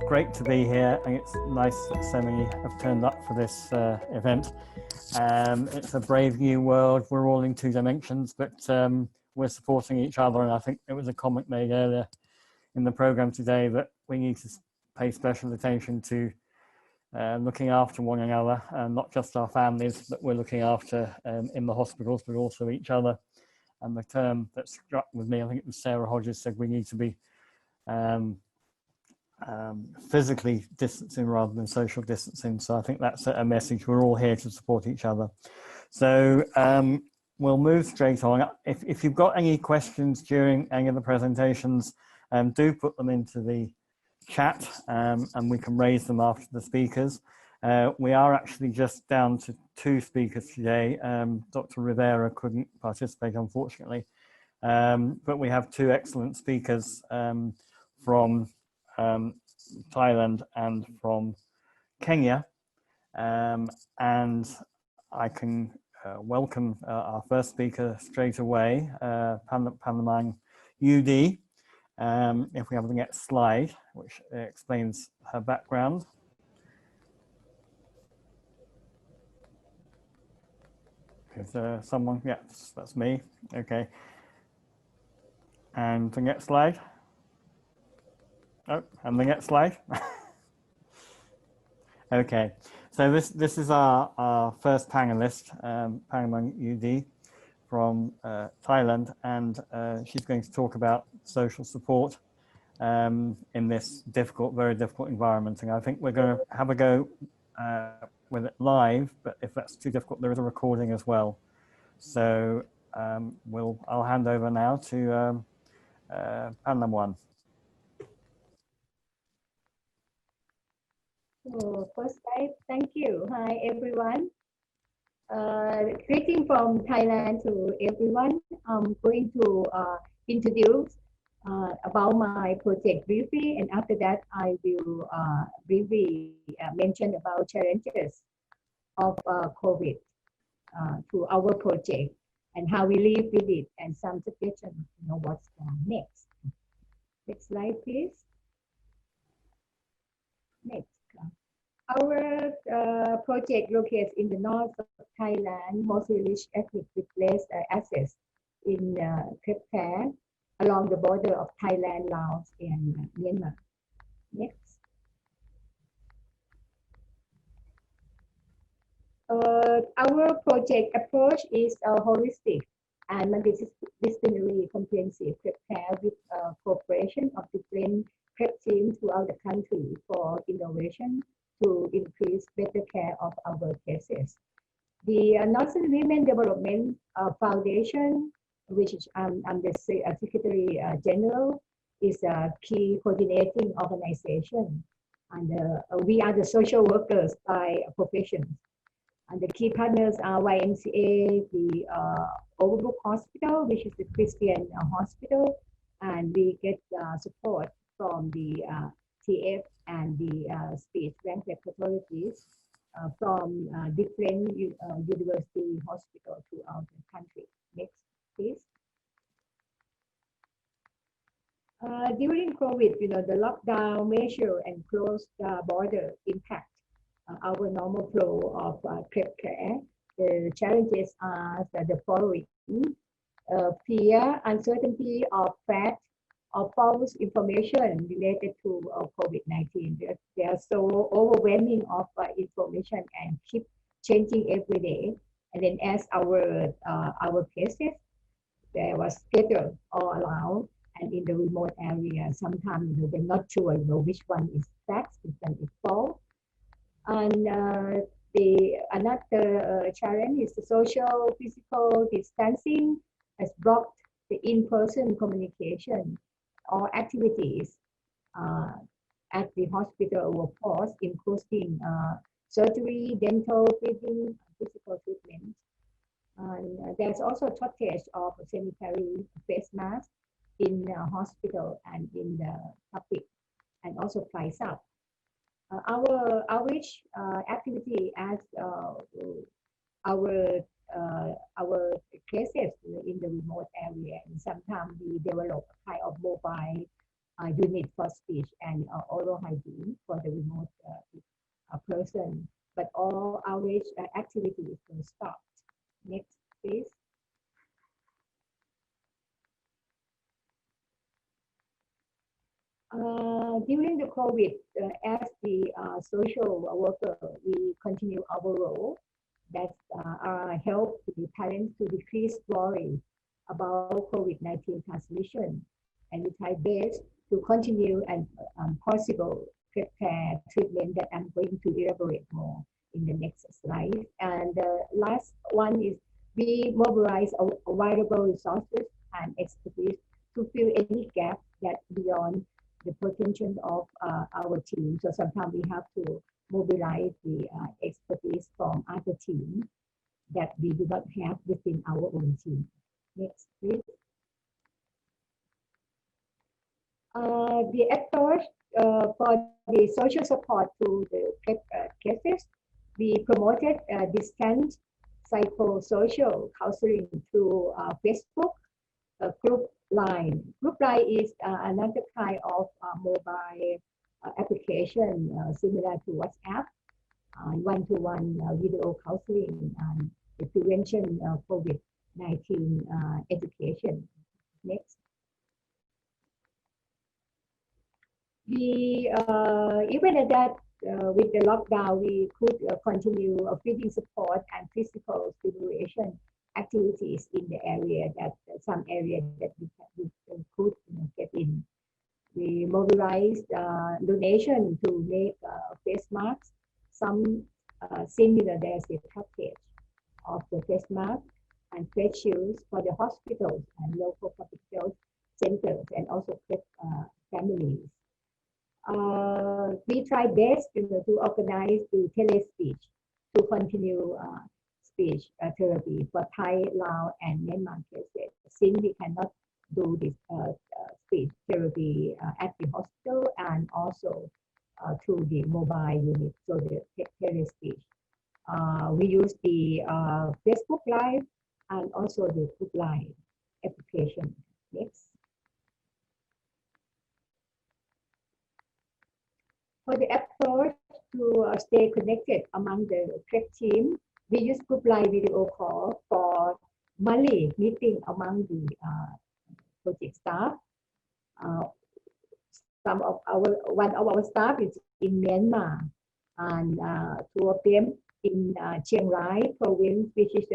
great to be here, and it's nice that so many have turned up for this event. It's a brave new world. We're all in two dimensions, but we're supporting each other, and I think there was a comment made earlier in the program today that we need to pay special attention to looking after one another, and not just our families that we're looking after in the hospitals, but also each other. And the term that struck with me, I think it was Sarah Hodges, said we need to be physically distancing rather than social distancing. So I think that's a message. We're all here to support each other. So we'll move straight on. If you've got any questions during any of the presentations, do put them into the chat and we can raise them after the speakers. We are actually just down to 2 speakers today. Dr. Rivera couldn't participate, unfortunately, but we have 2 excellent speakers from Thailand and from Kenya, and I can welcome our first speaker straight away, Panamang UD. If we have the next slide, which explains her background. Is there someone? Yes, that's me. Okay. And the next slide. Oh, and the next slide. Okay, so this is our first panelist, Panamang UD from Thailand, and she's going to talk about social support in this difficult, very difficult environment. And I think we're going to have a go with it live, but if that's too difficult, there is a recording as well. So I'll hand over now to Panamang. So first slide, thank you. Hi everyone. Greeting from Thailand to everyone. I'm going to introduce about my project briefly, and after that I will briefly mention about challenges of COVID to our project and how we live with it, and some suggestions, what's next. Next slide, please. Next. Our project located in the north of Thailand, mostly rich ethnic with less access in Cleft along the border of Thailand, Laos, and Myanmar. Next. Our project approach is holistic and multidisciplinary comprehensive Cleft with cooperation of different Cleft teams throughout the country for innovation to increase better care of our cases. The Northern Women Development Foundation, which is I'm the Secretary General, is a key coordinating organization, and we are the social workers by profession. And the key partners are YMCA, the Overbrook Hospital, which is the Christian hospital, and we get support from the TF and the speech language authorities from different university hospitals throughout the country. Next, please. During COVID, the lockdown measure and closed border impact our normal flow of Cleft care. The challenges are the following: fear, uncertainty of fact, of false information related to COVID-19. They are so overwhelming of information and keep changing every day. And then as our cases, there was scattered all around and in the remote area. Sometimes they're not sure which one is fact, which one is false. And another challenge is the social physical distancing has blocked the in-person communication or activities at the hospital were paused, including surgery, dental, feeding, physical treatment. And there's also a shortage of sanitary face masks in the hospital and in the public, and also price up. Our outreach activity as our cases in the remote area, and sometimes we develop a kind of mobile unit for speech and oral hygiene for the remote person. But all outreach activities will stop. Next, please. During the COVID, as the social worker, we continue our role that help the parents to decrease worry about COVID-19 transmission, and we try best to continue and possible prepare treatment that I'm going to elaborate more in the next slide. And the last one is we mobilize available resources and expertise to fill any gap that beyond the potential of our team. So sometimes we have to mobilize the expertise from other teams that we do not have within our own team. Next, please. The approach for the social support to the cases, we promoted distant psychosocial counseling through Facebook, group line. Group line is another kind of mobile application similar to WhatsApp, one-to-one video counseling and the prevention of COVID-19 education. Next. We, even at that, with the lockdown, we could continue feeding support and physical stimulation activities in the area that some area that we could get in. We mobilized donation to make face masks. Some similar, there's a package of the face mask and face shields for the hospitals and local public health centers and also families. We try best to organize the telespeech to continue speech therapy for Thai, Lao, and Myanmar cases. Since we cannot do this speech therapy at the hospital and also through the mobile unit, so the telespeech. We use the Facebook Live and also the Group Live application. Next. For the approach to stay connected among the Cleft team, we use Group Live video call for monthly meeting among the project staff. One of our staff is in Myanmar, and two of them in Chiang Rai province, which is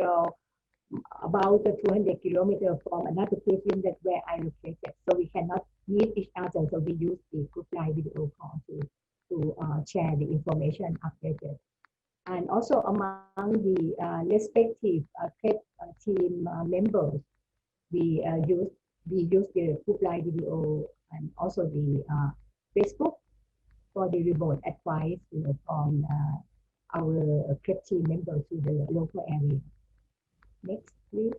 about 200 kilometers from another province that where I located. So we cannot meet each other. So we use the Group Live video call to share the information updated. And also among the respective team members, we use the Group Live video and also the Facebook for the remote advice from our Cleft team members to the local area. Next, please.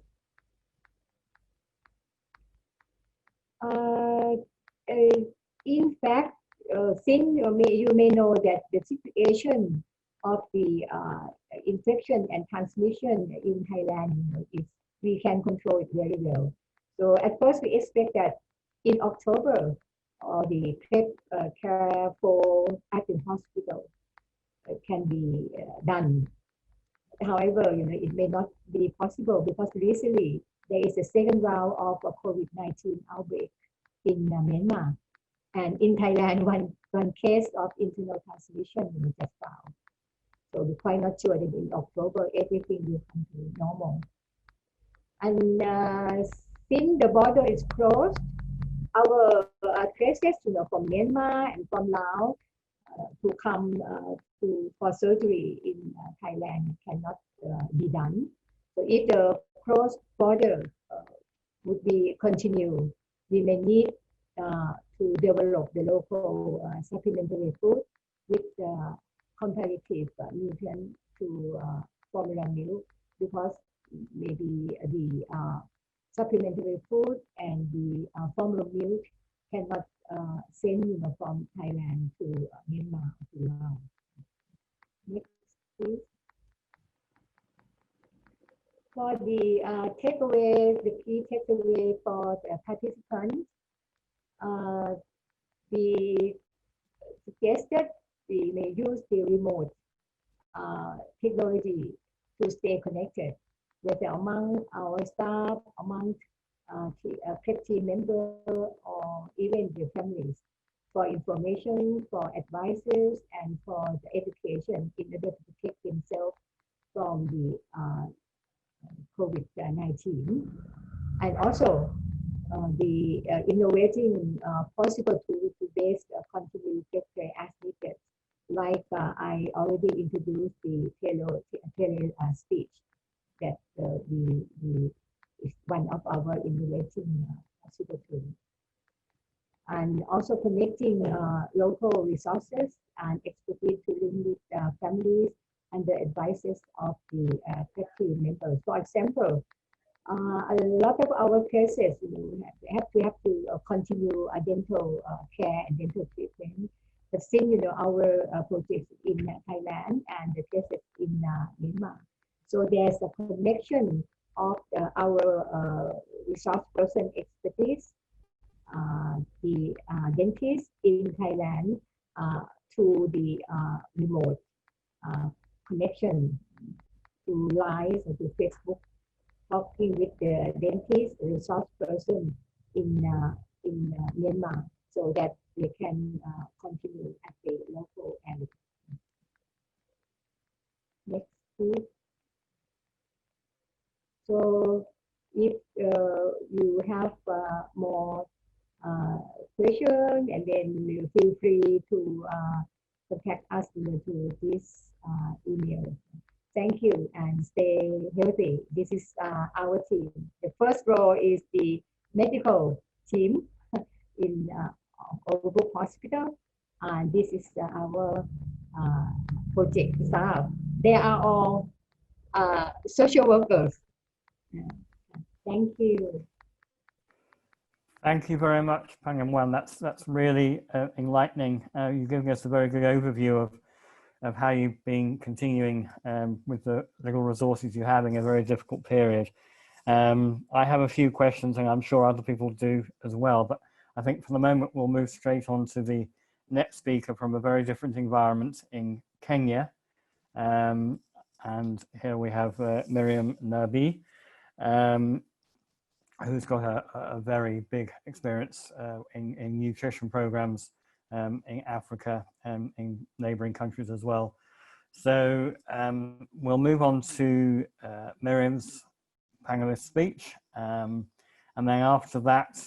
In fact, since you may know that the situation of the infection and transmission in Thailand is we can control it very well. So at first we expect that in October, the care for at the hospital can be done. However, it may not be possible because recently there is a second round of a COVID-19 outbreak in Myanmar. And in Thailand, one case of internal transmission was just found. So we're quite not sure that in October, everything will come to normal. And since the border is closed, our cases, from Myanmar and from Laos to come for surgery in Thailand cannot be done. So if the cross border would be continued, we may need to develop the local supplementary food with comparative nutrient to formula milk, because maybe the supplementary food and the formula milk cannot send from Thailand to Myanmar to Laos. Next, please. For the takeaway, the key takeaway for the participants, we suggested we may use the remote technology to stay connected with among our staff, among Cleft team members, or even the families for information, for advices, and for the education in order to protect themselves from the COVID-19. And also the innovating possible tools to base continue care as needed. Like I already introduced the tele speech that is one of our innovating possible tools. And also connecting local resources and expertise to link with families and the advices of the team members. For example, a lot of our cases, have to continue dental care and dental treatment. But since our projects in Thailand and the cases in Myanmar, so there's a connection of our resource person expertise, the dentist in Thailand to the remote connection to live or to Facebook, talking with the dentist, resource person in Myanmar, so that they can continue at the local area. Next, please. So, if you have more questions, and then you feel free to contact us to this email. Thank you and stay healthy. This is our team. The first row is the medical team in Overbrook Hospital, and this is our project staff. They are all social workers. Thank you. Thank you very much, Pangam. That's really enlightening. You're giving us a very good overview of how you've been continuing with the little resources you have in a very difficult period. I have a few questions, and I'm sure other people do as well, but I think for the moment we'll move straight on to the next speaker from a very different environment in Kenya. And here we have Miriam Nabi, who's got a very big experience in nutrition programs in Africa and in neighboring countries as well. So we'll move on to Miriam's panelist speech. And then after that,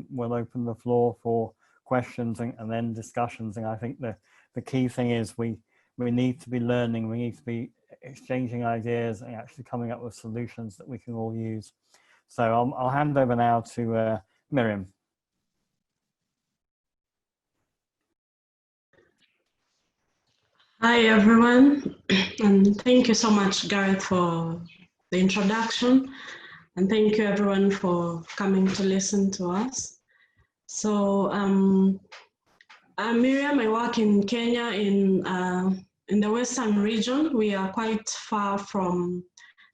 we'll open the floor for questions and then discussions. And I think the key thing is we need to be learning, we need to be exchanging ideas and actually coming up with solutions that we can all use. So I'll hand over now to Miriam. Hi everyone, and thank you so much, Gareth, for the introduction, and thank you everyone for coming to listen to us. So I'm Miriam. I work in Kenya in the western region. We are quite far from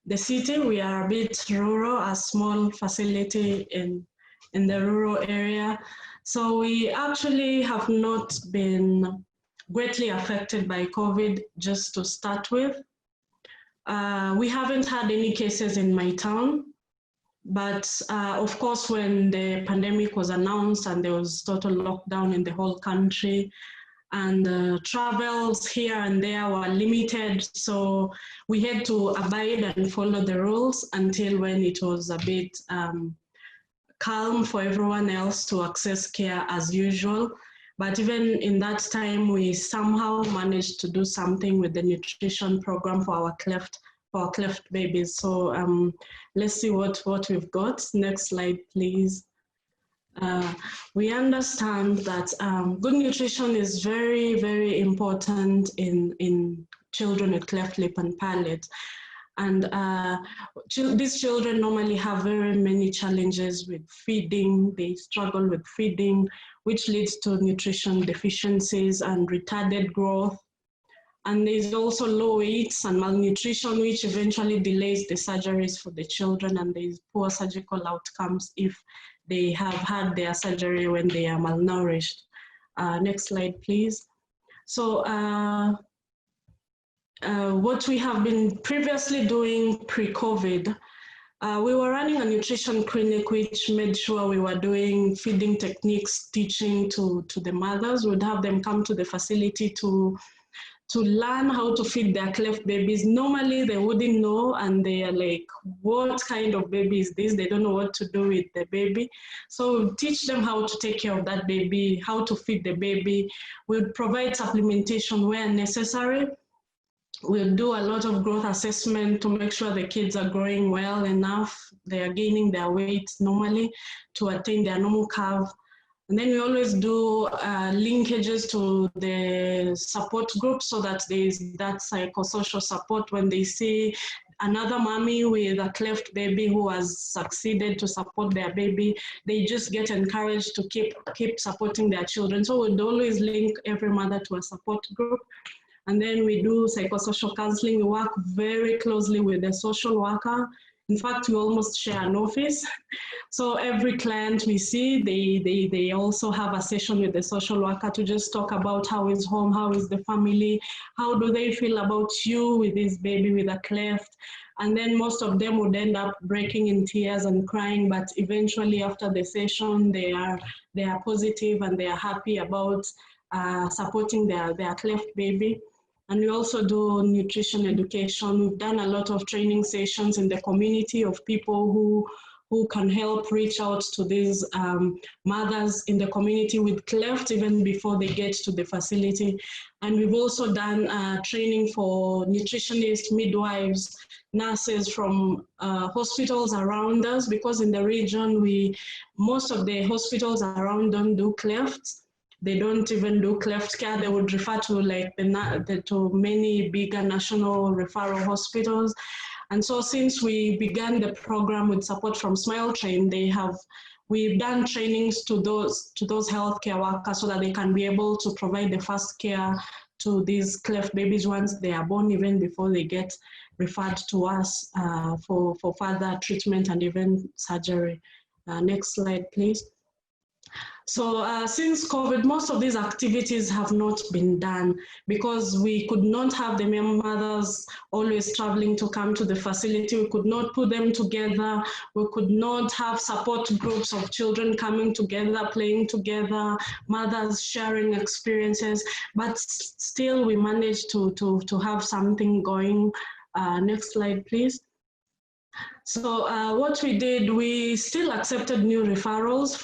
the city. We are a bit rural, a small facility in the rural area. So we actually have not been greatly affected by COVID, just to start with. We haven't had any cases in my town, but of course, when the pandemic was announced and there was total lockdown in the whole country, and travels here and there were limited, so we had to abide and follow the rules until when it was a bit calm for everyone else to access care as usual. But even in that time, we somehow managed to do something with the nutrition program for our Cleft babies. So let's see what we've got. Next slide, please. We understand that good nutrition is very, very important in children with cleft lip and palate. And these children normally have very many challenges with feeding. They struggle with feeding, which leads to nutrition deficiencies and retarded growth. And there's also low weights and malnutrition, which eventually delays the surgeries for the children, and there's poor surgical outcomes if they have had their surgery when they are malnourished. Next slide, please. So what we have been previously doing pre-COVID, we were running a nutrition clinic which made sure we were doing feeding techniques, teaching to the mothers. We'd have them come to the facility to learn how to feed their cleft babies. Normally they wouldn't know, and they are like, what kind of baby is this? They don't know what to do with the baby. So we'll teach them how to take care of that baby, how to feed the baby. We'll provide supplementation where necessary. We'll do a lot of growth assessment to make sure the kids are growing well enough. They are gaining their weight normally to attain their normal curve. And then we always do linkages to the support group so that there is that psychosocial support when they see another mommy with a cleft baby who has succeeded to support their baby. They just get encouraged to keep supporting their children. So we'd always link every mother to a support group. And then we do psychosocial counseling. We work very closely with the social worker. In fact, we almost share an office. So every client we see, they also have a session with the social worker to just talk about how is home, how is the family, how do they feel about you with this baby with a cleft. And then most of them would end up breaking in tears and crying, but eventually after the session, they are positive and they are happy about supporting their cleft baby. And we also do nutrition education. We've done a lot of training sessions in the community of people who can help reach out to these mothers in the community with cleft even before they get to the facility. And we've also done training for nutritionists, midwives, nurses from hospitals around us, because in the region, most of the hospitals around don't do clefts. They don't even do cleft care. They would refer to like to many bigger national referral hospitals. And so since we began the program with support from Smile Train, we've done trainings to those healthcare workers so that they can be able to provide the first care to these cleft babies once they are born, even before they get referred to us for further treatment and even surgery. Next slide, please. So since COVID, most of these activities have not been done because we could not have the mothers always traveling to come to the facility. We could not put them together. We could not have support groups of children coming together, playing together, mothers sharing experiences, but still we managed to have something going. Next slide, please. So what we did, we still accepted new referrals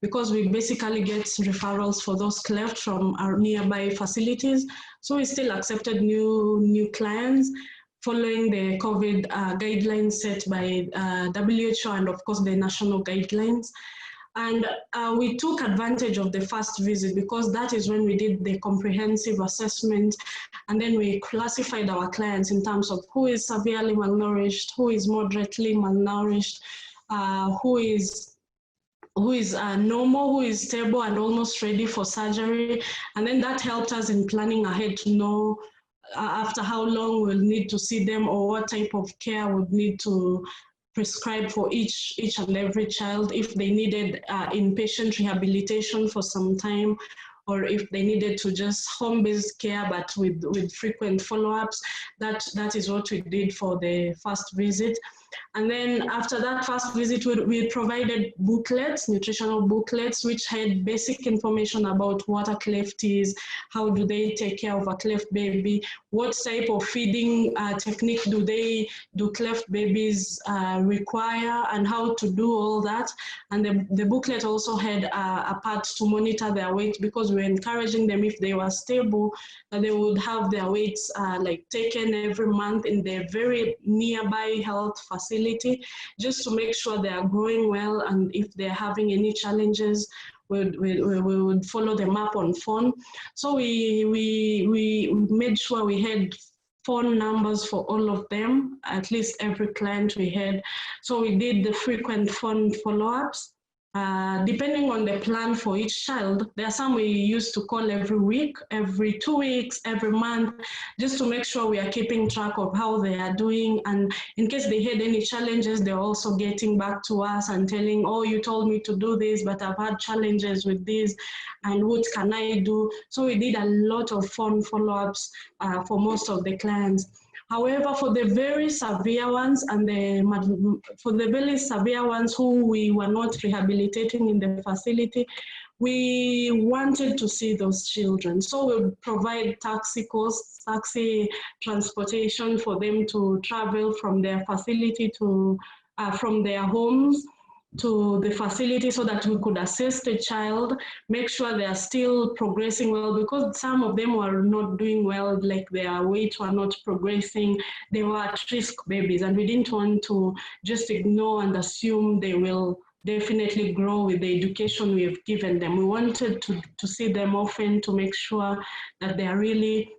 because we basically get referrals for those cleft from our nearby facilities. So we still accepted new clients following the COVID guidelines set by WHO and of course the national guidelines. And we took advantage of the first visit because that is when we did the comprehensive assessment, and then we classified our clients in terms of who is severely malnourished, who is moderately malnourished, who is normal, who is stable and almost ready for surgery. And then that helped us in planning ahead to know after how long we'll need to see them or what type of care we'll need to prescribe for each and every child, if they needed inpatient rehabilitation for some time, or if they needed to just home-based care but with frequent follow-ups. That is what we did for the first visit. And then after that first visit, we provided booklets, nutritional booklets, which had basic information about what a cleft is, how do they take care of a cleft baby, what type of feeding technique do cleft babies require, and how to do all that. And the booklet also had a part to monitor their weight, because we're encouraging them, if they were stable, that they would have their weights like taken every month in their very nearby health facility, just to make sure they are growing well, and if they're having any challenges, we would follow them up on phone. So we made sure we had phone numbers for all of them, at least every client we had. So we did the frequent phone follow-ups. Depending on the plan for each child, there are some we used to call every week, every 2 weeks, every month, just to make sure we are keeping track of how they are doing. And in case they had any challenges, they're also getting back to us and telling, oh, you told me to do this, but I've had challenges with this, and what can I do? So we did a lot of phone follow-ups for most of the clients. However, for the very severe ones and who we were not rehabilitating in the facility, we wanted to see those children. So we provide taxi costs, taxi transportation for them to travel from their facility to, from their homes to the facility, so that we could assess the child, make sure they are still progressing well, because some of them were not doing well, like their weight were not progressing. They were at-risk babies, and we didn't want to just ignore and assume they will definitely grow with the education we have given them. We wanted to see them often to make sure that they are really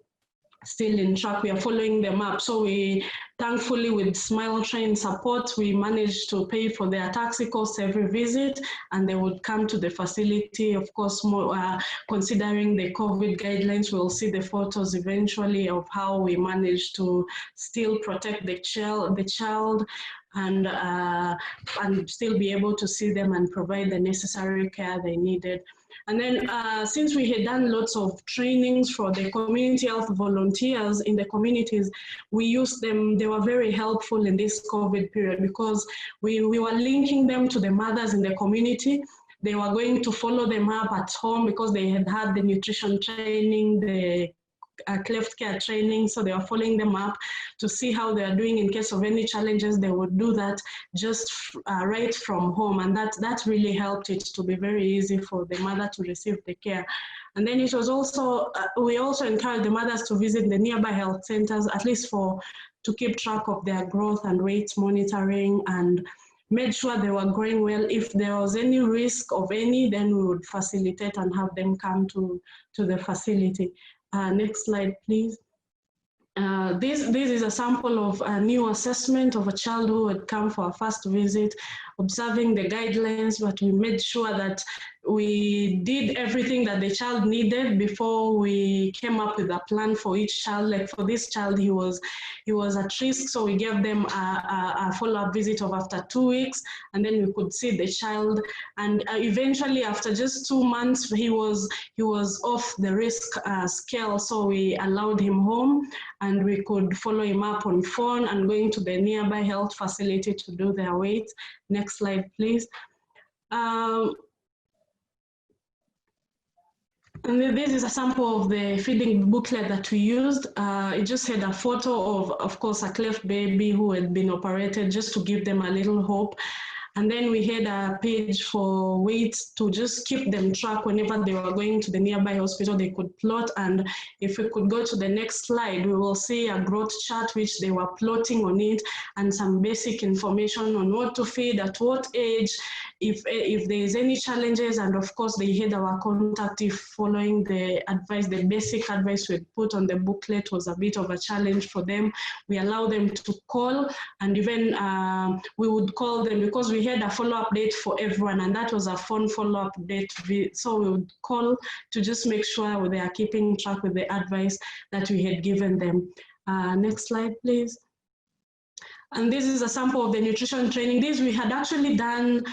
still in track. We are following them up. So we, thankfully, with Smile Train support, we managed to pay for their taxi costs every visit, and they would come to the facility. Of course, more, considering the COVID guidelines, we'll see the photos eventually of how we managed to still protect the child and still be able to see them and provide the necessary care they needed. And then since we had done lots of trainings for the community health volunteers in the communities, we used them. They were very helpful in this COVID period, because we were linking them to the mothers in the community. They were going to follow them up at home because they had had the nutrition training, the Cleft care training, so they were following them up to see how they are doing. In case of any challenges, they would do that just right from home, and that really helped it to be very easy for the mother to receive the care. And then it was also, we also encouraged the mothers to visit the nearby health centers, at least to keep track of their growth and weight monitoring, and made sure they were growing well. If there was any risk of any, then we would facilitate and have them come to the facility. Next slide, please. This is a sample of a new assessment of a child who had come for a first visit, observing the guidelines, but we made sure that we did everything that the child needed before we came up with a plan for each child. Like for this child, he was at risk, so we gave them a follow-up visit of after 2 weeks, and then we could see the child. And eventually, after just 2 months, he was off the risk scale, so we allowed him home, and we could follow him up on phone and going to the nearby health facility to do their weight. Next slide, please. And this is a sample of the feeding booklet that we used. It just had a photo of course, a Cleft baby who had been operated, just to give them a little hope. And then we had a page for weights to just keep them track whenever they were going to the nearby hospital, they could plot. And if we could go to the next slide, we will see a growth chart which they were plotting on it, and some basic information on what to feed, at what age, if there is any challenges. And of course, they had our contact if following the advice, the basic advice we put on the booklet was a bit of a challenge for them. We allow them to call, and even we would call them because we had a follow-up date for everyone, and that was a phone follow-up date. So we would call to just make sure they are keeping track with the advice that we had given them. Next slide, please. And this is a sample of the nutrition training. This we had actually done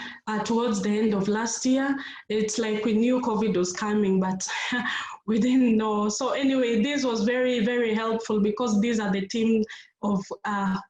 towards the end of last year. It's like we knew COVID was coming, but we didn't know. So anyway, this was very, very helpful, because these are the team of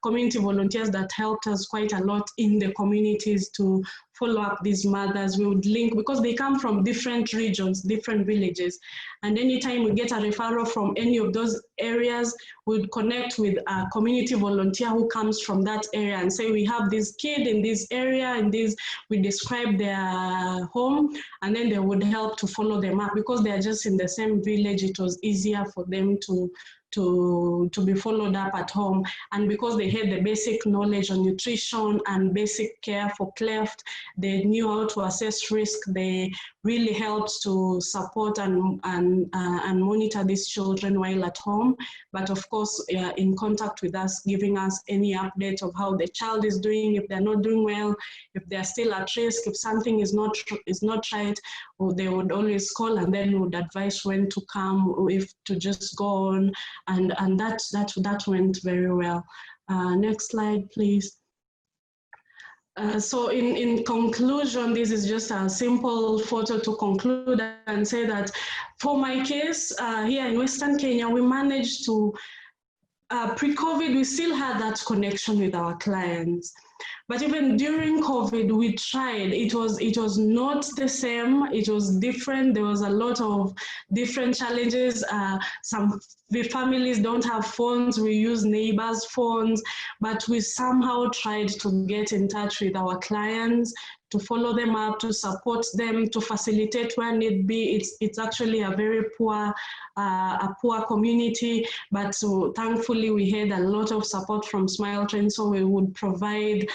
community volunteers that helped us quite a lot in the communities to follow up these mothers. We would link, because they come from different regions, different villages. And anytime we get a referral from any of those areas, we'd connect with a community volunteer who comes from that area and say, we have this kid in this area, and this, we describe their home, and then they would help to follow them up. Because they're just in the same village, it was easier for them to to be followed up at home. And because they had the basic knowledge on nutrition and basic care for Cleft, they knew how to assess risk. They really helped to support and monitor these children while at home. But of course, in contact with us, giving us any update of how the child is doing, if they're not doing well, if they're still at risk, if something is not right, or they would always call, and then would advise when to come, or if to just go on, and that went very well. Next slide, please. So in conclusion, this is just a simple photo to conclude and say that for my case, here in Western Kenya, we managed to, pre-COVID, we still had that connection with our clients. But even during COVID, we tried. It was not the same. It was different. There was a lot of different challenges. Some families don't have phones. We use neighbors' phones, but we somehow tried to get in touch with our clients, to follow them up, to support them, to facilitate where need be. It's actually a very poor community, but so thankfully we had a lot of support from Smile Train. So we would provide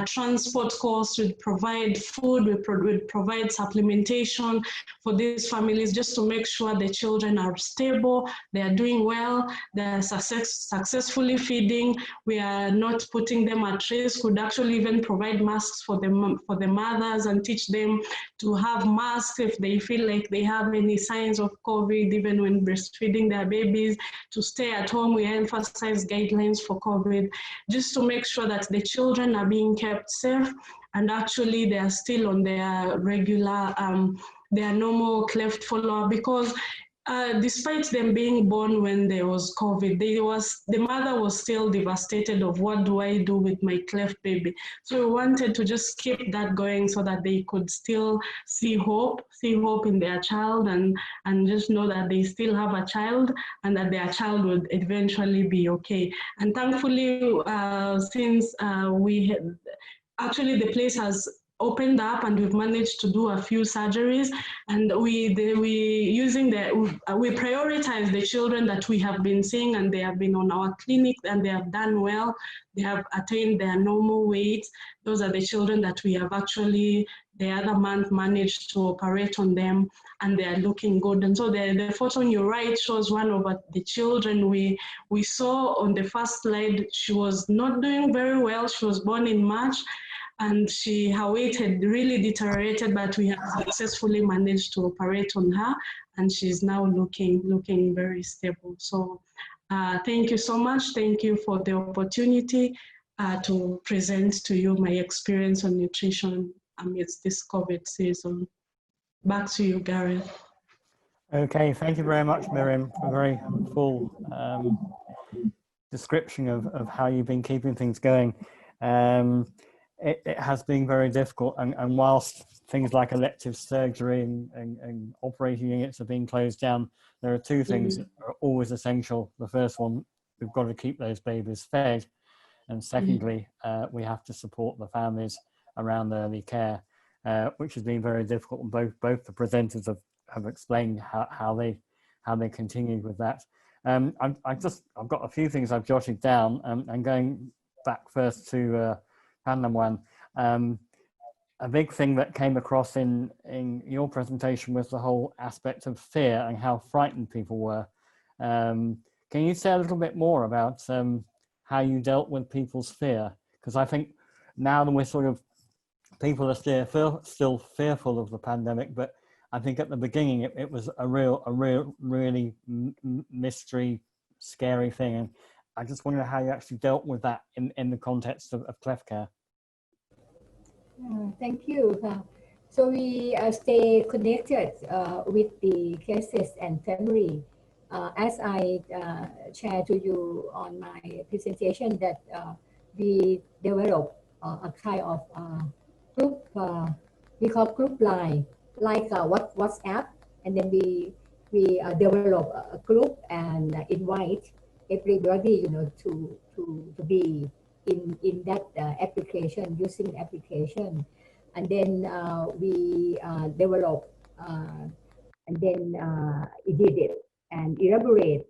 transport costs, we'd provide food, we'd provide supplementation for these families, just to make sure the children are stable, they are doing well, they're successfully feeding, we are not putting them at risk. We'd actually even provide masks for the mothers and teach them to have masks if they feel like they have any signs of COVID, even when breastfeeding their babies, to stay at home. We emphasize guidelines for COVID, just to make sure that the children are being kept safe, and actually they are still on their regular, their normal Cleft follow-up, because despite them being born when there was COVID, the mother was still devastated of what do I do with my Cleft baby. So we wanted to just keep that going so that they could still see hope in their child, and just know that they still have a child and that their child would eventually be okay. And thankfully, since we had, actually the place has opened up and we've managed to do a few surgeries, and we prioritize the children that we have been seeing, and they have been on our clinic and they have done well. They have attained their normal weight. Those are the children that we have actually the other month managed to operate on them, and they are looking good. And so the photo on your right shows one of the children we saw on the first slide. She was not doing very well. She was born in March, and her weight had really deteriorated, but we have successfully managed to operate on her, and she's now looking very stable. So thank you so much. Thank you for the opportunity to present to you my experience on nutrition amidst this COVID season. Back to you, Gareth. Okay, thank you very much, Miriam, for a very full description of how you've been keeping things going. It has been very difficult, and whilst things like elective surgery and operating units are being closed down, there are two things that are always essential. The first one, we've got to keep those babies fed, and secondly, we have to support the families around early care, which has been very difficult. Both the presenters have explained how they continued with that. I've got a few things I've jotted down, and going back first to Panamwan. A big thing that came across in your presentation was the whole aspect of fear and how frightened people were. Can you say a little bit more about how you dealt with people's fear? Because I think now that people are still fearful of the pandemic, but I think at the beginning it was a really mystery, scary thing. And I just wonder how you actually dealt with that in the context of Cleft care. Thank you. So we stay connected with the cases and family. As I shared to you on my presentation, that we developed a kind of group, we call group line, like WhatsApp, and then we develop a group and invite everybody, to be in that application, using application, and then we develop and then edit it and elaborate,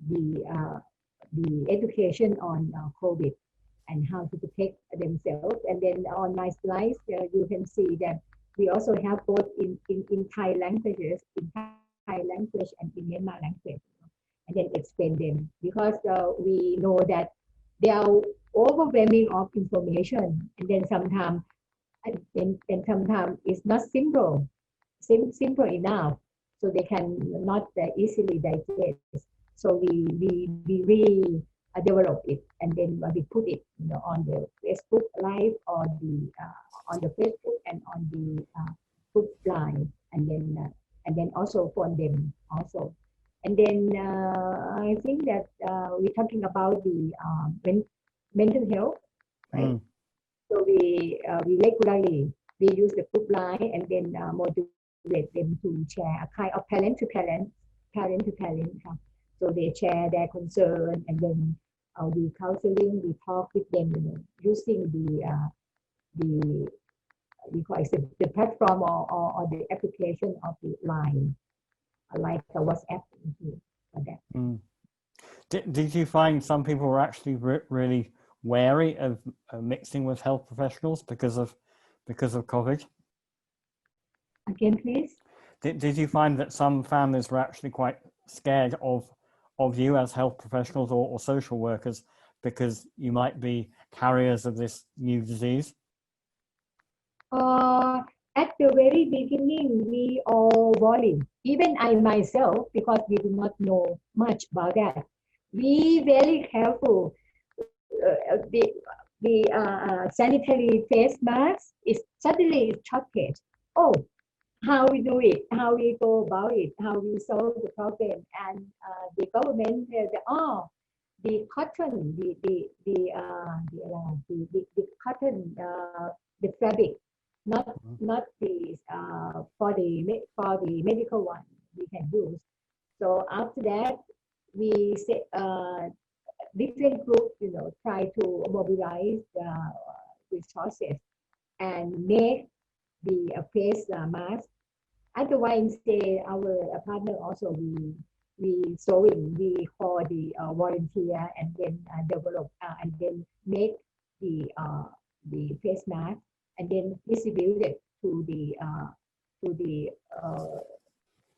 the education on COVID and how to protect themselves. And then on my slides, you can see that we also have both in Thai languages, in Thai language and in Myanmar language, and then explain them, because we know that they are overwhelming of information, and then sometimes it's not simple enough, so they can not easily digest. So we develop it, and then we put it, on the Facebook Live, or on the Facebook and on the group line, and then also for them also. And then I think that we're talking about the mental health, right? So we regularly use the group line, and then motivate them to share a kind of parent to parent. So they share their concern, and then we counseling, we talk with them, using we call it the platform or the application of the line, like the WhatsApp, for that. Did you find some people were actually really wary of mixing with health professionals because of COVID? Again, please. Did you find that some families were actually quite scared of you as health professionals or social workers, because you might be carriers of this new disease? At the very beginning, we all worried. Even I myself, because we do not know much about that. We very careful. The sanitary face mask is suddenly shortage. Oh, how we do it, how we go about it, how we solve the problem, and the government said, the cotton, the cotton, the fabric, not the for the medical one we can use. So after that, we say different groups, try to mobilize resources and make the face mask. Otherwise, our partner also we sewing, we call the volunteer, and then develop and then make the face mask, and then distribute it to the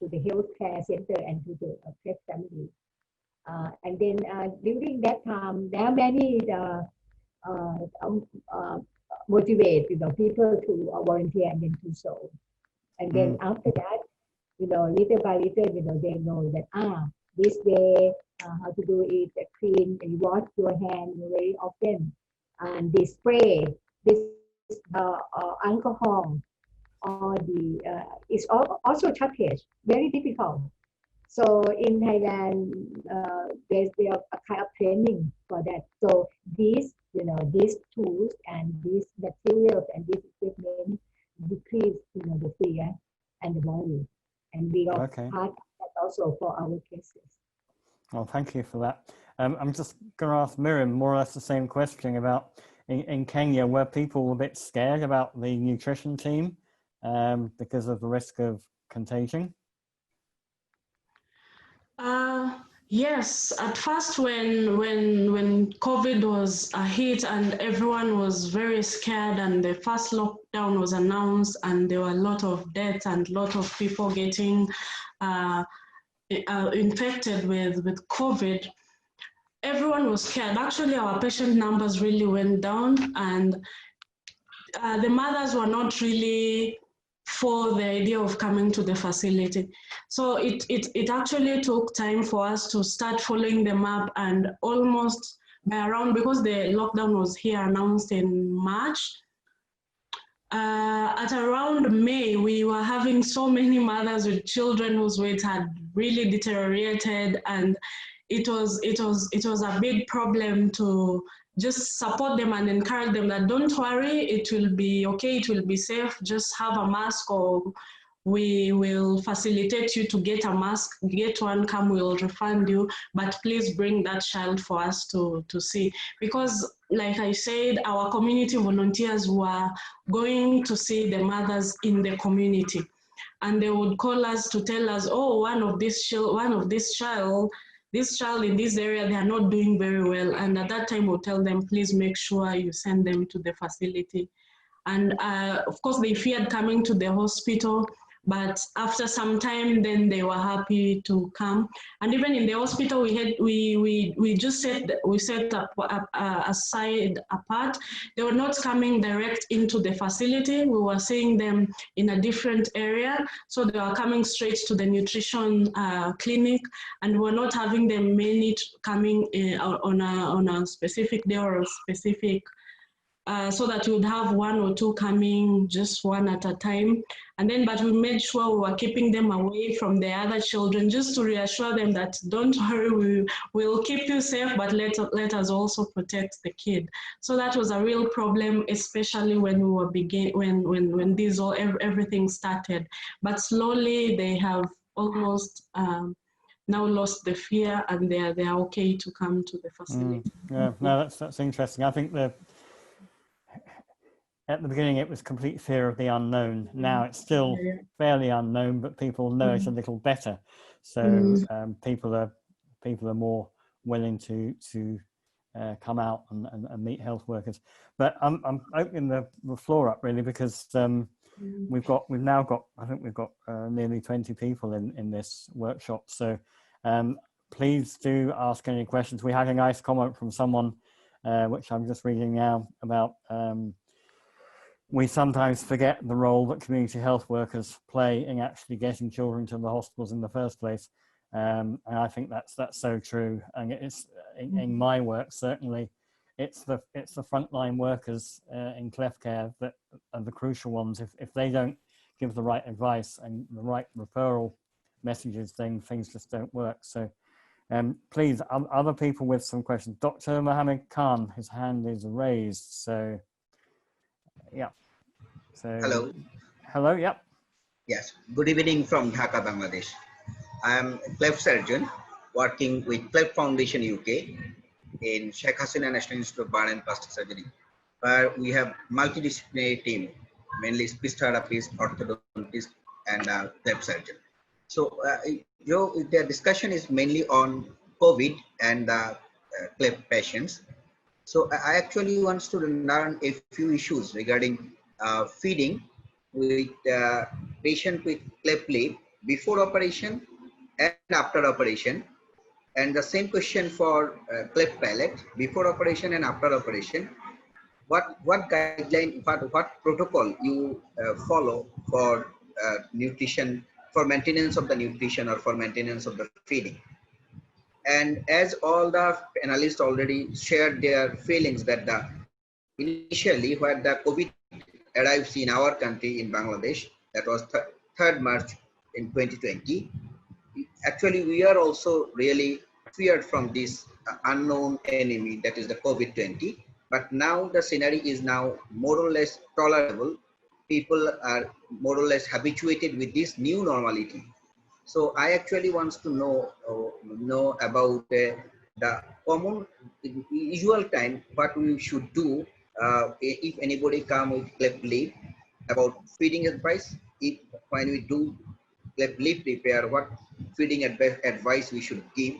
healthcare center and to the Cleft family. And then during that time, there are many motivate people to volunteer and then to sew. And then after that, little by little, they know that this way how to do it, clean and wash your hand very often, and they spray this alcohol, or the it's also shortage, very difficult. So in Thailand, there's a kind of training for that. So these tools and these materials and this equipment decrease, the fear and the worry. And we are part of that also for our cases. Well, thank you for that. I'm just going to ask Miriam more or less the same question about in Kenya, were people a bit scared about the nutrition team because of the risk of contagion? Yes, at first when COVID was a hit and everyone was very scared, and the first lockdown was announced, and there were a lot of deaths and a lot of people getting infected with COVID, everyone was scared. Actually, our patient numbers really went down, and the mothers were not really for the idea of coming to the facility. So it actually took time for us to start following them up, and almost by around, because the lockdown was here announced in March, at around May, we were having so many mothers with children whose weight had really deteriorated, and it was a big problem to just support them and encourage them that don't worry, it will be okay, it will be safe, just have a mask, or we will facilitate you to get a mask, get one, come, we'll refund you, but please bring that child for us to see. Because like I said, our community volunteers were going to see the mothers in the community, and they would call us to tell us, oh, one of this child this child in this area, they are not doing very well. And at that time, we'll tell them, please make sure you send them to the facility. And of course, they feared coming to the hospital, but after some time, then they were happy to come. And even in the hospital, we just set up aside apart. They were not coming direct into the facility. We were seeing them in a different area. So they were coming straight to the nutrition clinic, and we're not having them many coming on a specific day or a specific so that we would have one or two coming, just one at a time. And then, but we made sure we were keeping them away from the other children, just to reassure them that don't worry, we'll keep you safe, but let us also protect the kid. So that was a real problem, especially when we were when this everything started. But slowly they have almost now lost the fear, and they are okay to come to the facility. Yeah, no, that's interesting. I think at the beginning, it was complete fear of the unknown. Now it's still fairly unknown, but people know it a little better. So people are more willing to come out and meet health workers. But I'm opening the floor up really because we've now got I think we've got nearly 20 people in this workshop. So please do ask any questions. We had a nice comment from someone, which I'm just reading now, about we sometimes forget the role that community health workers play in actually getting children to the hospitals in the first place. And I think that's so true. And it's in my work, certainly, it's the frontline workers in Cleft care that are the crucial ones. If they don't give the right advice and the right referral messages, then things just don't work. So please, other people with some questions. Dr. Mohammed Khan, his hand is raised. So, yeah. So, hello, yep. Yes, good evening from Dhaka, Bangladesh. I am a Cleft surgeon working with Cleft Foundation UK in Sheikh Hasina National Institute of Burn and Plastic Surgery, where we have multidisciplinary team, mainly speech therapists, orthodontists, and Cleft surgeon. So the discussion is mainly on COVID and Cleft patients. So I actually want to learn a few issues regarding feeding with patient with cleft lip before operation and after operation, and the same question for cleft palate before operation and after operation. What guideline, what protocol you follow for nutrition, for maintenance of the nutrition or for maintenance of the feeding? And as all the panelists already shared their feelings that initially when the COVID arrives in our country in Bangladesh, that was 3rd March in 2020, actually we are also really feared from this unknown enemy, that is the COVID-20. But now the scenario is now more or less tolerable. People are more or less habituated with this new normality. So I actually want to know about the common usual time, what we should do if anybody come with cleft lip, about feeding advice. If when we do cleft lip repair, what feeding advice we should give,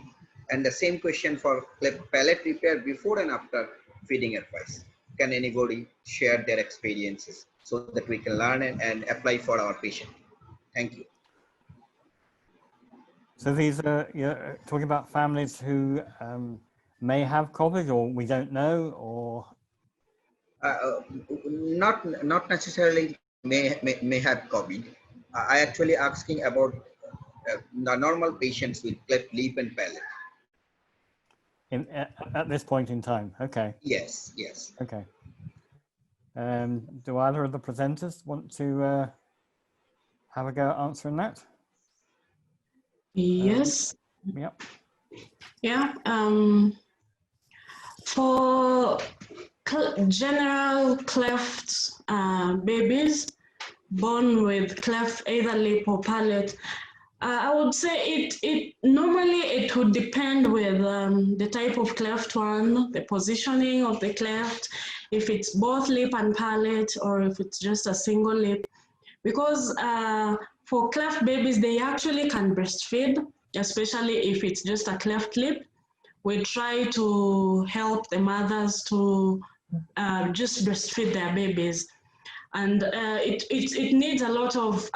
and the same question for cleft palate repair before and after feeding advice. Can anybody share their experiences so that we can learn and apply for our patient? Thank you. So these are, you're talking about families who may have COVID, or we don't know, or not necessarily may have COVID. I actually asking about the normal patients with cleft lip and palate. At this point in time, okay. Yes, yes. Okay. Do either of the presenters want to have a go at answering that? Yes. Yep. Yeah. For general cleft babies born with cleft either lip or palate, I would say it normally would depend with the type of cleft one, the positioning of the cleft, if it's both lip and palate or if it's just a single lip. Because for cleft babies, they actually can breastfeed. especially if it's just a cleft lip. We try to help the mothers to just breastfeed their babies. And it needs a lot of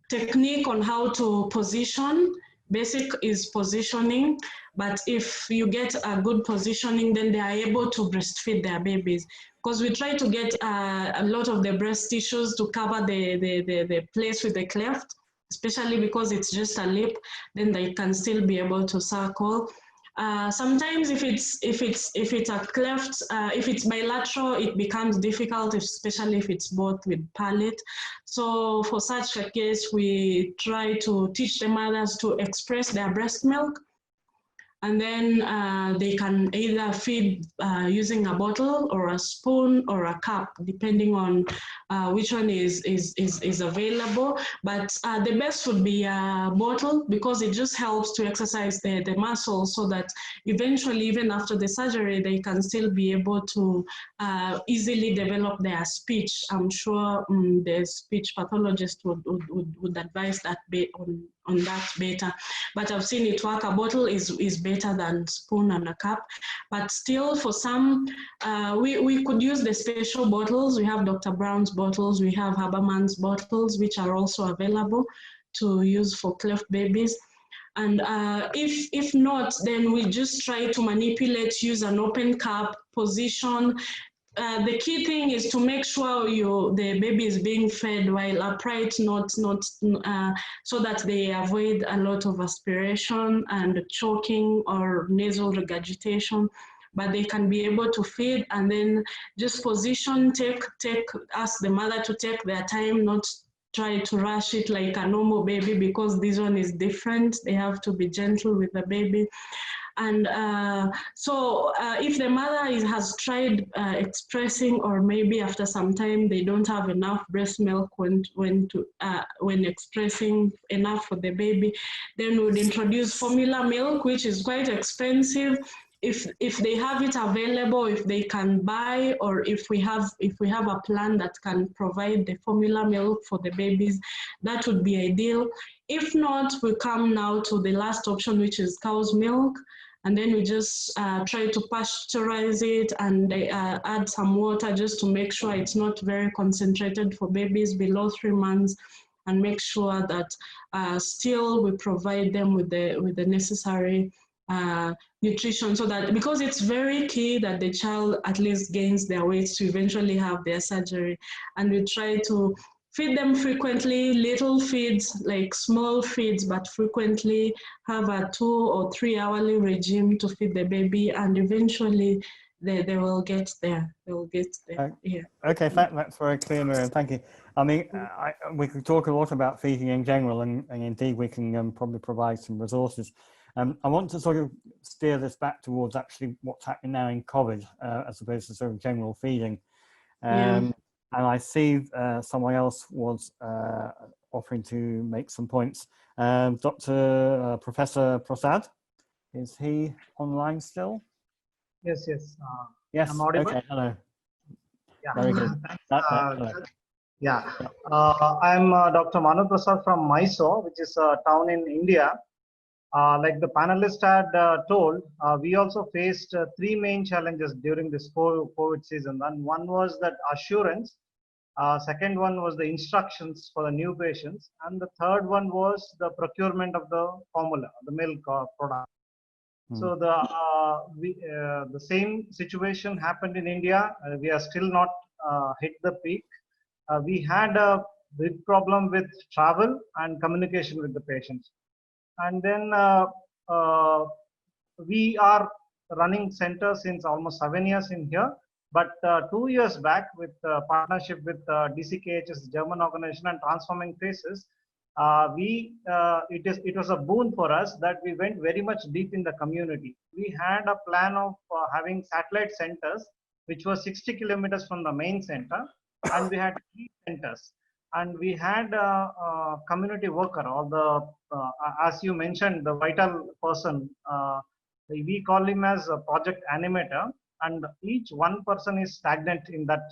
technique on how to position. Basic is positioning, but if you get a good positioning, then they are able to breastfeed their babies. Because we try to get a lot of the breast tissues to cover the place with the cleft, especially because it's just a lip, then they can still be able to suckle. Sometimes if it's a cleft, if it's bilateral, it becomes difficult, especially if it's both with palate. So for such a case, we try to teach the mothers to express their breast milk, and then they can either feed using a bottle or a spoon or a cup, depending on which one is available. But the best would be a bottle, because it just helps to exercise the muscles, so that eventually, even after the surgery, they can still be able to easily develop their speech. I'm sure the speech pathologist would advise that on that better. But I've seen it work. A bottle is better than spoon and a cup. But still, for some, we could use the special bottles. We have Dr. Brown's bottles. We have Haberman's bottles, which are also available to use for cleft babies. And if not, then we just try to manipulate, use an open cup position. The key thing is to make sure the baby is being fed while upright, not so that they avoid a lot of aspiration and choking or nasal regurgitation. But they can be able to feed, and then just position, ask the mother to take their time, not try to rush it like a normal baby, because this one is different. They have to be gentle with the baby. And so if the mother has tried expressing, or maybe after some time they don't have enough breast milk when expressing enough for the baby, then we'd introduce formula milk, which is quite expensive. If they have it available, if they can buy, or if we have a plan that can provide the formula milk for the babies, that would be ideal. If not, we come now to the last option, which is cow's milk. And then we just try to pasteurize it and add some water, just to make sure it's not very concentrated for babies below 3 months, and make sure that still we provide them with the necessary nutrition, so that, because it's very key that the child at least gains their weight to eventually have their surgery. And we try to feed them frequently, little feeds, like small feeds, but frequently, have a 2 or 3 hourly regime to feed the baby, and eventually they will get there. They will get there. Yeah. Okay, that's very clear, Miriam. Thank you. I mean, we could talk a lot about feeding in general, and indeed we can probably provide some resources. I want to sort of steer this back towards actually what's happening now in COVID, as opposed to sort of general feeding. And I see someone else was offering to make some points. Professor Prasad, is he online still? Yes, yes. Yes, I'm audible? okay, hello. Yeah. Very good. Hello. Yeah, I'm Dr. Manu Prasad from Mysore, which is a town in India. Like the panelist had told, we also faced 3 main challenges during this COVID season. And one was that assurance. Second one was the instructions for the new patients. And the third one was the procurement of the formula, the milk product. So the same situation happened in India. We are still not hit the peak. We had a big problem with travel and communication with the patients. And then we are running centers since almost 7 years in here. But 2 years back, with partnership with DCKH's German organization and Transforming Faces, it was a boon for us that we went very much deep in the community. We had a plan of having satellite centers, which was 60 kilometers from the main center, and we had 3 centers. And we had a community worker, or as you mentioned, the vital person. We call him as a project animator, and each one person is stagnant in that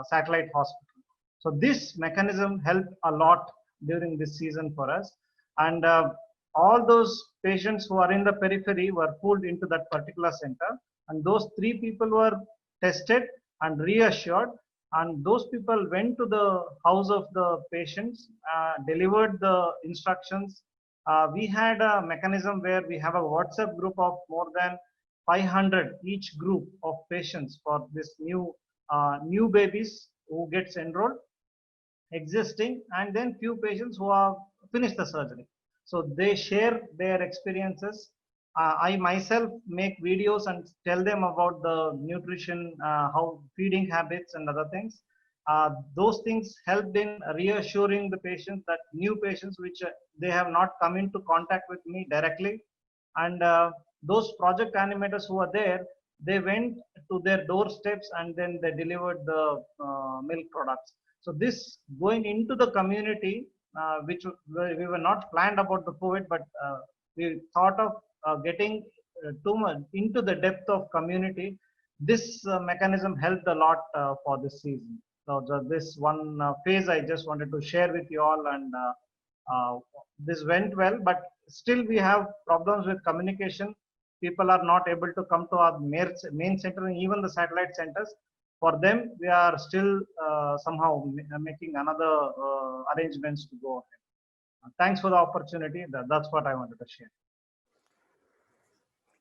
satellite hospital. So this mechanism helped a lot during this season for us. And all those patients who are in the periphery were pulled into that particular center, and those 3 people were tested and reassured, and those people went to the house of the patients, delivered the instructions. We had a mechanism where we have a WhatsApp group of more than 500 each group of patients for this new babies who gets enrolled, existing, and then few patients who have finished the surgery. So they share their experiences. I myself make videos and tell them about the nutrition, how feeding habits and other things. Those things helped in reassuring the patients, that new patients which they have not come into contact with me directly. And those project animators who are there, they went to their doorsteps and then they delivered the milk products. So this going into the community, which we were not planned about the COVID, but we thought of getting too much into the depth of community. This mechanism helped a lot for this season. So this one phase I just wanted to share with you all, and this went well, but still we have problems with communication. People are not able to come to our main center and even the satellite centers. For them, we are still somehow making another arrangements to go ahead. Thanks for the opportunity. That's what I wanted to share.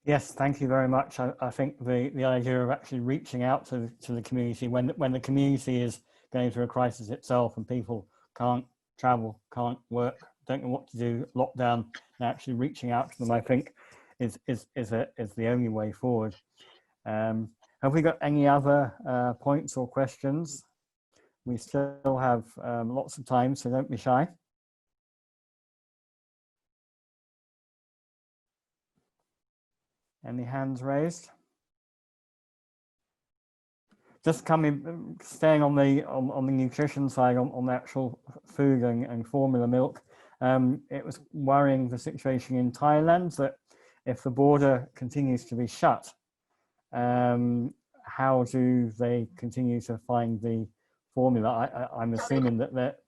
Yes, thank you very much. I think the idea of actually reaching out to the community when the community is going through a crisis itself and people can't travel, can't work, don't know what to do, lockdown, and actually reaching out to them, I think, is the only way forward. Have we got any other points or questions? We still have lots of time, so don't be shy. Any hands raised? Just staying on the nutrition side, on the actual food and formula milk. It was worrying, the situation in Thailand, that if the border continues to be shut, how do they continue to find the formula? I'm assuming that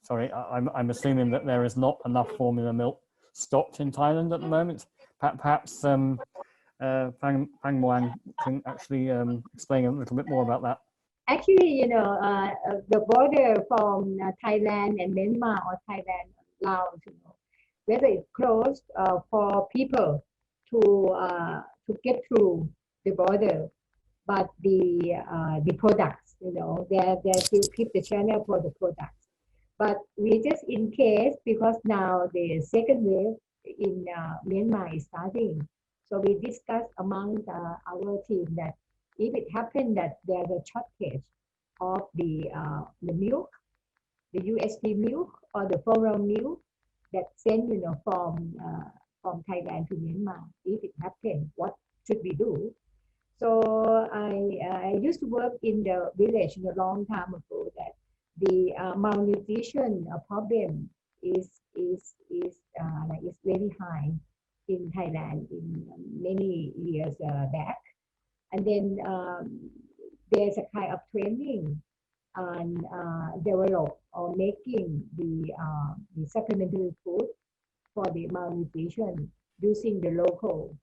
I'm assuming that there is not enough formula milk stocked in Thailand at the moment. Perhaps Phang Muang can actually explain a little bit more about that. Actually, the border from Thailand and Myanmar, or Thailand, Laos, whether it's closed for people to get through the border, but the products, they still keep the channel for the products. But we just in case, because now the second wave in Myanmar is starting, so we discussed among our team that if it happened that there's a shortage of the milk, the USP milk or the formula milk that sent from Thailand to Myanmar, if it happened, what should we do? So I used to work in the village a long time ago, that the malnutrition problem is very high in Thailand in many years back. And then there's a kind of training and develop or making the supplementary food for the malnutrition using the local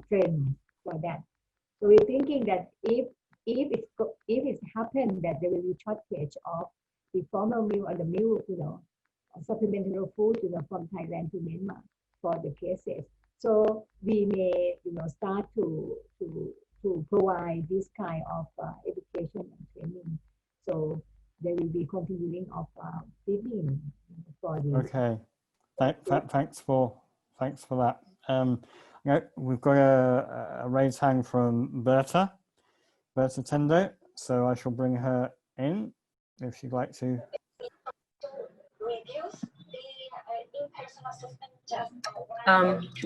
trend for that. So we're thinking that if it's happened that there will be shortage of the formal milk or the milk, supplementary food, from Thailand to Myanmar for the cases. So we may, start to provide this kind of education and training. So there will be continuing of feeding for the. Okay, thanks for that. We've got a raised hand from Berta Tendo, so I shall bring her in if she'd like to.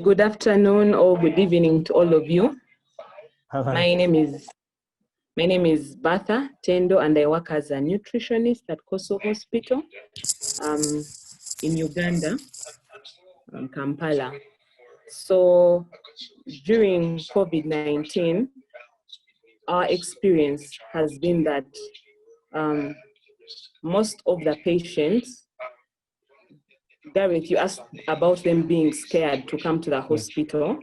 Good afternoon or good evening to all of you. Hello. My name is Bertha Tendo, and I work as a nutritionist at Koso Hospital in Uganda, Kampala. So during COVID-19, our experience has been that most of the patients, Gareth, you asked about them being scared to come to the hospital.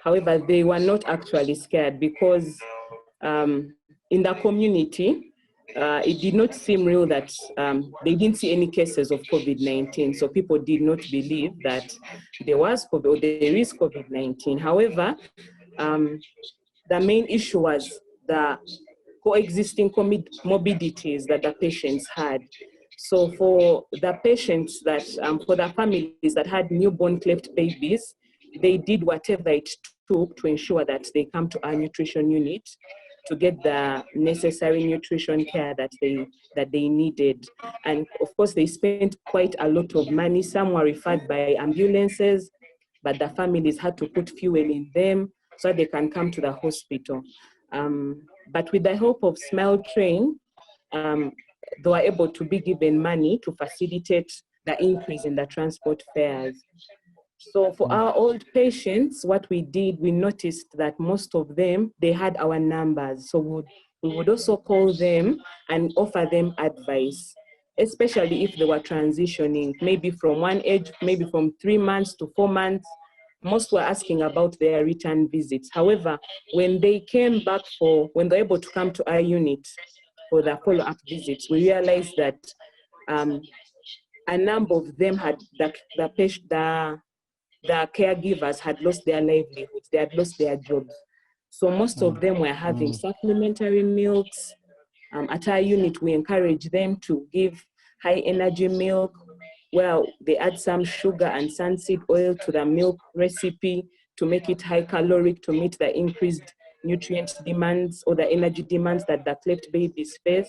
However, they were not actually scared because in the community, it did not seem real that they didn't see any cases of COVID-19. So people did not believe that there was COVID or there is COVID-19. However, the main issue was the coexisting comorbidities that the patients had. So for the patients that, for the families that had newborn cleft babies, they did whatever it took to ensure that they come to our nutrition unit to get the necessary nutrition care that they needed. And of course, they spent quite a lot of money. Some were referred by ambulances, but the families had to put fuel in them so they can come to the hospital. But with the help of Smile Train, they were able to be given money to facilitate the increase in the transport fares. So for our old patients, what we did, we noticed that most of them, they had our numbers. So we would also call them and offer them advice, especially if they were transitioning, maybe from one age, maybe from 3 months to 4 months. Most were asking about their return visits. However, when they came back when they're able to come to our unit for the follow-up visits, we realized that a number of them had, the caregivers had lost their livelihoods, they had lost their jobs. So most of them were having supplementary milks. At our unit, we encourage them to give high energy milk, where they add some sugar and sunseed oil to the milk recipe to make it high caloric to meet the increased nutrient demands or the energy demands that the cleft babies face.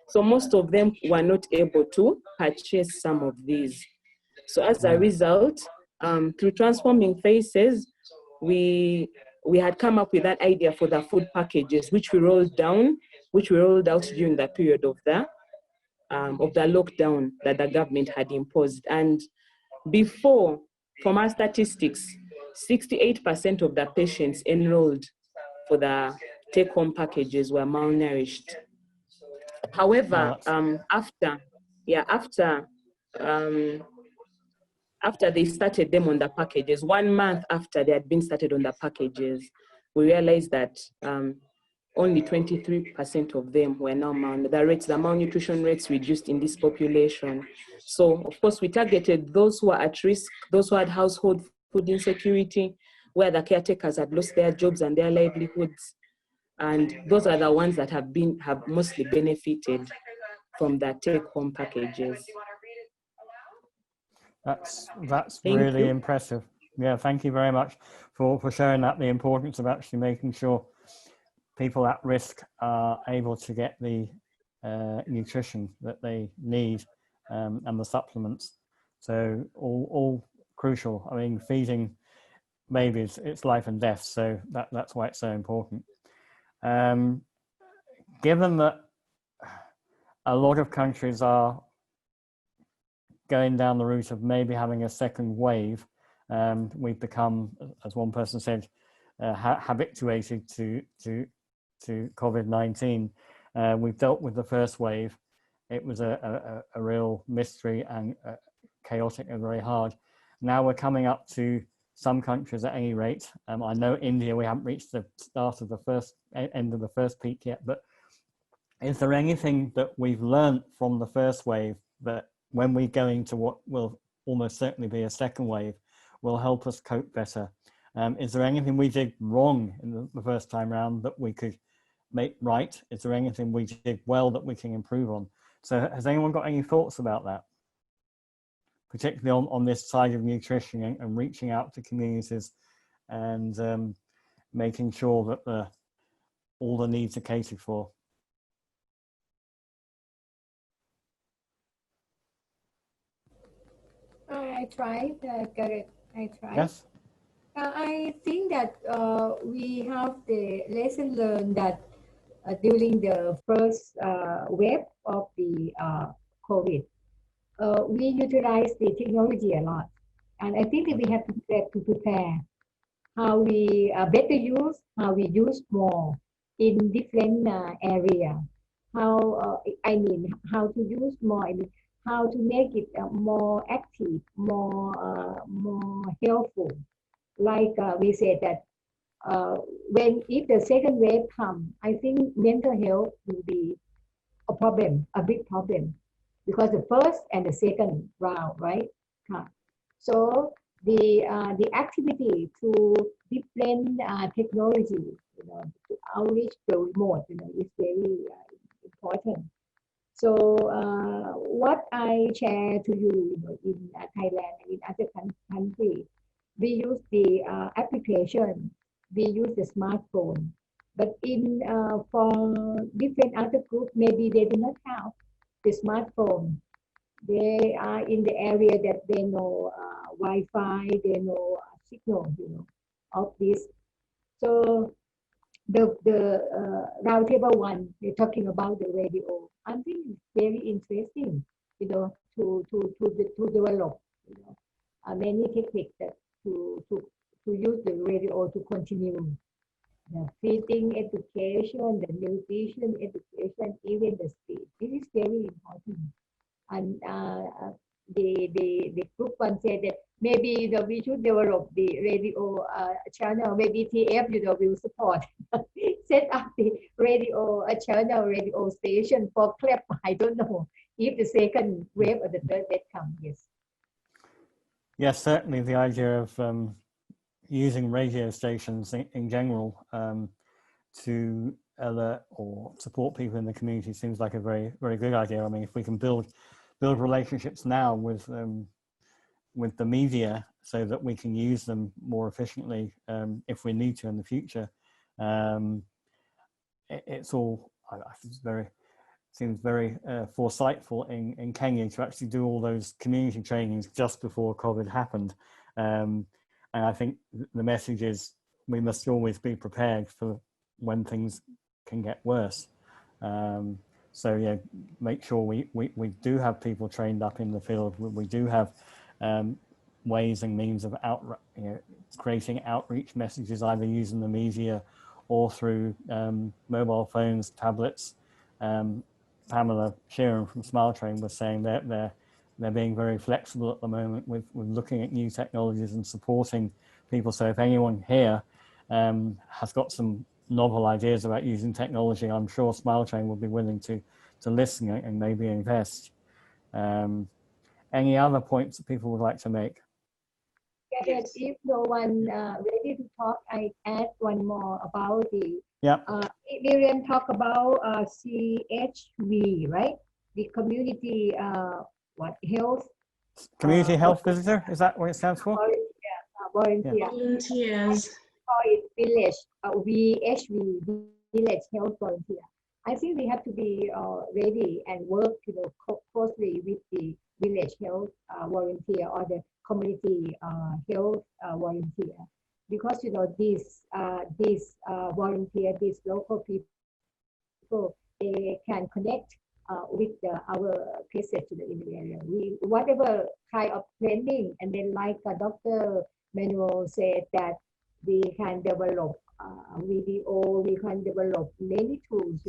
So most of them were not able to purchase some of these. So as a result, through Transforming Faces, we had come up with that idea for the food packages, which we rolled out during the period of the lockdown that the government had imposed. And before, from our statistics, 68% of the patients enrolled for the take-home packages were malnourished. However, after they started them on the packages, 1 month after they had been started on the packages, we realized that only 23% of them were now the malnutrition rates reduced in this population. So of course we targeted those who are at risk, those who had household food insecurity, where the caretakers had lost their jobs and their livelihoods. And those are the ones that have mostly benefited from the take-home packages. That's really impressive. Yeah, thank you very much for sharing that, the importance of actually making sure people at risk are able to get the nutrition that they need and the supplements. So all crucial. I mean, feeding babies, it's life and death. So that's why it's so important. Given that a lot of countries are going down the route of maybe having a second wave, we've become, as one person said, habituated to COVID-19. We've dealt with the first wave. It was a real mystery and chaotic and very hard. Now we're coming up to some countries at any rate. I know India, we haven't reached the start of the end of the first peak yet, but is there anything that we've learned from the first wave that when we go into what will almost certainly be a second wave will help us cope better? Is there anything we did wrong in the first time round that we could make right? Is there anything we did well that we can improve on? So has anyone got any thoughts about that? Particularly on this side of nutrition and reaching out to communities and making sure that all the needs are catered for. I tried, Gareth. I tried. Yes. I think that we have the lesson learned that during the first wave of the COVID, we utilized the technology a lot. And I think that we have to prepare how we better use, how we use more in different area. How to use more, how to make it more active, more helpful. Like we said that if the second wave comes, I think mental health will be a problem, a big problem, because the first and the second round, right? So the activity to different technology, to outreach the remote, is very important. So what I share to you, in Thailand and in other countries, we use the application, we use the smartphone. But for different other groups, maybe they do not have the smartphone. They are in the area that they know Wi-Fi, they know signal, of this. So the roundtable one, they're talking about the radio. I think it's very interesting, to develop, many techniques that to use the radio to continue the feeding education, the nutrition education, even the speed. This is very important. And the group one said that maybe we should develop the radio channel. Maybe TF will support set up the radio channel, radio station for Cleft. I don't know if the second wave or the third wave comes. Yes. Yes, certainly the idea of using radio stations in general to alert or support people in the community seems like a very, very good idea. I mean, if we can build relationships now with the media so that we can use them more efficiently if we need to in the future, it's all, seems very foresightful in Kenya to actually do all those community trainings just before COVID happened. And I think the message is we must always be prepared for when things can get worse. So yeah, make sure we do have people trained up in the field. We do have ways and means of creating outreach messages, either using the media or through mobile phones, tablets. Pamela Sheeran from Smile Train was saying that they're being very flexible at the moment with looking at new technologies and supporting people. So if anyone here has got some novel ideas about using technology, I'm sure Smile Train will be willing to listen and maybe invest. Any other points that people would like to make? Yes. If no one ready to talk, I add one more about the. Yeah. Miriam talk about CHV, right? The community health. Community health visitor, is that what it stands for? Volunteer. Yeah. Volunteers. Village, VHV, village health volunteer. I think we have to be ready and work, closely with the village health volunteer or the community health volunteer, because this volunteer, these local people, they can connect with our patients in the area. Whatever kind of training, and then like Dr. Manuel said that we can develop video, we can develop many tools,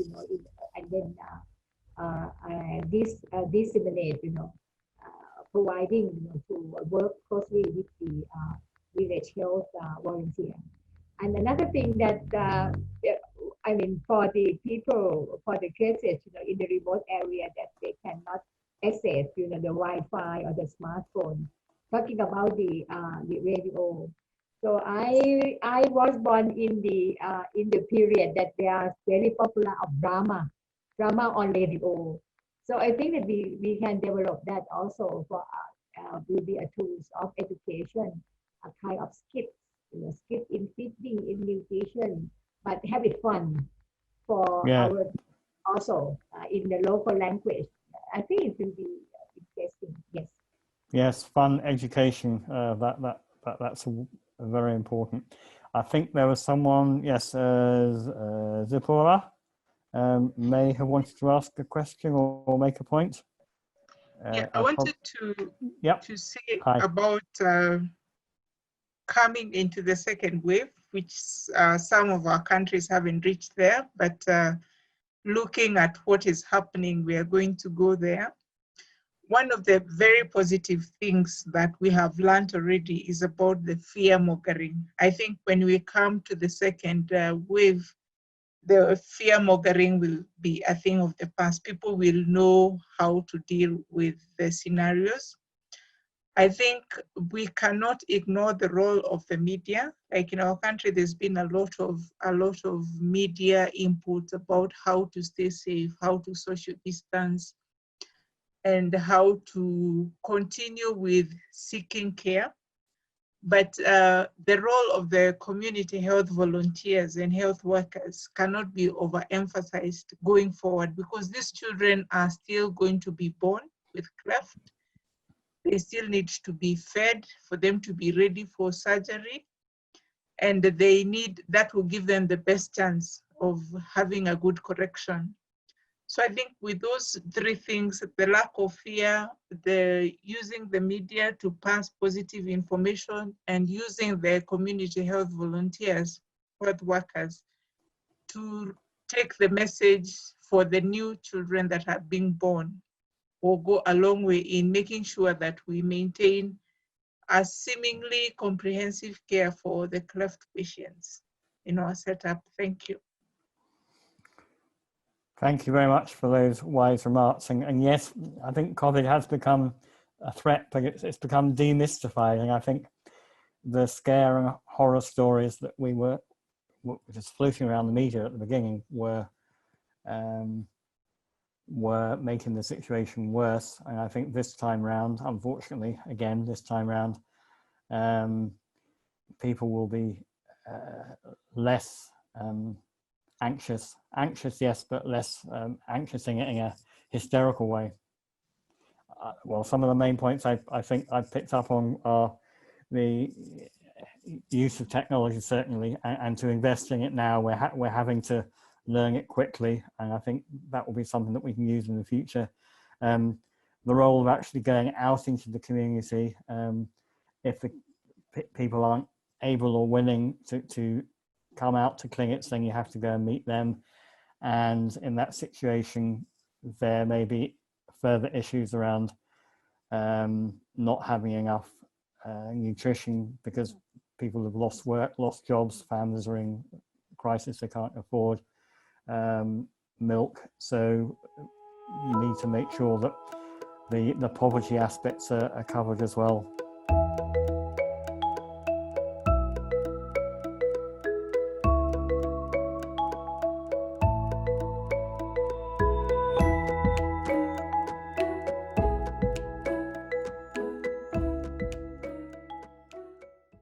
and then disseminate, providing, to work closely with the village health volunteer. And another thing that, for the people, for the cases, in the remote area that they cannot access, the Wi-Fi or the smartphone, talking about the radio. So I was born in the period that they are very popular of drama on radio. So I think that we can develop that also for will be a tools of education, a kind of skit in feeding, in nutrition, but have it fun for our also in the local language. I think it will be interesting. Yes. Yes, fun education. That's very important. I think there was someone. Yes, Zipporah may have wanted to ask a question or make a point. Yeah, I wanted to say about coming into the second wave, which some of our countries haven't reached there, but looking at what is happening, we are going to go there. one of the very positive things that we have learned already is about the fear mongering. I think when we come to the second wave, the fear mongering will be a thing of the past. People will know how to deal with the scenarios. I think we cannot ignore the role of the media. Like in our country, there's been a lot of media input about how to stay safe, how to social distance, and how to continue with seeking care. But the role of the community health volunteers and health workers cannot be overemphasized going forward, because these children are still going to be born with cleft. They still need to be fed for them to be ready for surgery. And that will give them the best chance of having a good correction. So I think with those three things, the lack of fear, the using the media to pass positive information, and using the community health volunteers, health workers, to take the message for the new children that are being born, will go a long way in making sure that we maintain a seemingly comprehensive care for the cleft patients in our setup. Thank you. Thank you very much for those wise remarks. And yes, I think COVID has become a threat, but it's become demystified. And I think the scare and horror stories that were just floating around the media at the beginning were making the situation worse. And I think this time round, unfortunately, again, this time round, people will be less anxious, yes, but less anxious in a hysterical way. Well, some of the main points I think I've picked up on are the use of technology, certainly, and to invest in it now. We're having to learn it quickly, and I think that will be something that we can use in the future. The role of actually going out into the community, if the people aren't able or willing to come out to clinics, then you have to go and meet them. And in that situation, there may be further issues around not having enough nutrition, because people have lost work, lost jobs, families are in crisis, they can't afford milk. So you need to make sure that the poverty aspects are covered as well.